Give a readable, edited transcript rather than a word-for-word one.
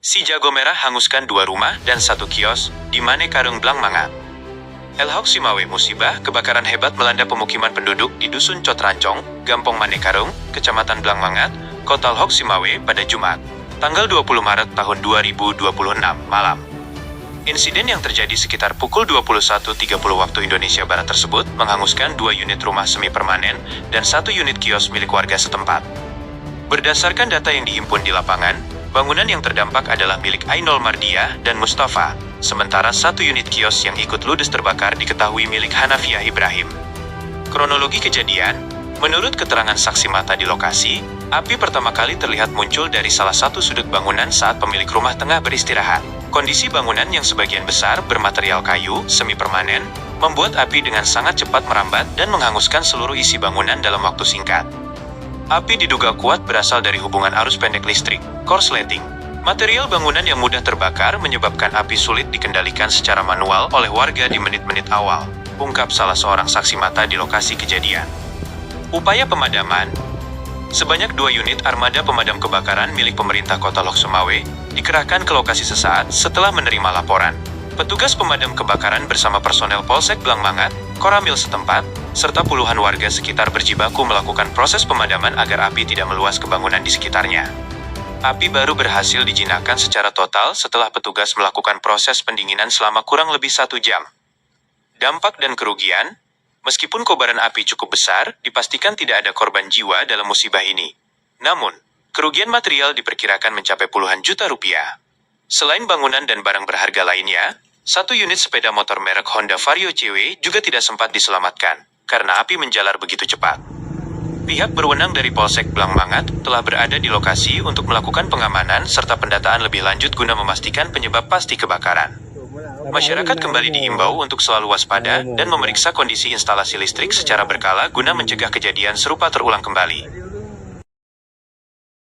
Si jago merah hanguskan 2 rumah dan 1 kios di Manekarung, Blangmangat. Elhok Simawe musibah kebakaran hebat melanda pemukiman penduduk di Dusun Cotrancong, Gampong Manekarung, Kecamatan Blangmangat, Kota Elhok Simawe pada Jumat, tanggal 20 Maret tahun 2026 malam. Insiden yang terjadi sekitar pukul 21.30 waktu Indonesia Barat tersebut menghanguskan 2 unit rumah semi permanen dan 1 unit kios milik warga setempat. Berdasarkan data yang dihimpun di lapangan, bangunan yang terdampak adalah milik Ainul Mardiah dan Mustafa, sementara 1 unit kios yang ikut ludes terbakar diketahui milik Hanafiah Ibrahim. Kronologi kejadian, menurut keterangan saksi mata di lokasi, api pertama kali terlihat muncul dari salah satu sudut bangunan saat pemilik rumah tengah beristirahat. Kondisi bangunan yang sebagian besar bermaterial kayu, semi permanen, membuat api dengan sangat cepat merambat dan menghanguskan seluruh isi bangunan dalam waktu singkat. Api diduga kuat berasal dari hubungan arus pendek listrik, korsleting. Material bangunan yang mudah terbakar menyebabkan api sulit dikendalikan secara manual oleh warga di menit-menit awal, ungkap salah seorang saksi mata di lokasi kejadian. Upaya pemadaman, sebanyak 2 unit armada pemadam kebakaran milik pemerintah Kota Elhok Simawe dikerahkan ke lokasi sesaat setelah menerima laporan. Petugas pemadam kebakaran bersama personel Polsek Blangmangat, Koramil setempat, serta puluhan warga sekitar berjibaku melakukan proses pemadaman agar api tidak meluas ke bangunan di sekitarnya. Api baru berhasil dijinakkan secara total setelah petugas melakukan proses pendinginan selama kurang lebih 1 jam. Dampak dan kerugian, meskipun kobaran api cukup besar, dipastikan tidak ada korban jiwa dalam musibah ini. Namun, kerugian material diperkirakan mencapai puluhan juta rupiah. Selain bangunan dan barang berharga lainnya, 1 unit sepeda motor merek Honda Vario CW juga tidak sempat diselamatkan, karena api menjalar begitu cepat. Pihak berwenang dari Polsek Blangmangat telah berada di lokasi untuk melakukan pengamanan serta pendataan lebih lanjut guna memastikan penyebab pasti kebakaran. Masyarakat kembali diimbau untuk selalu waspada dan memeriksa kondisi instalasi listrik secara berkala guna mencegah kejadian serupa terulang kembali.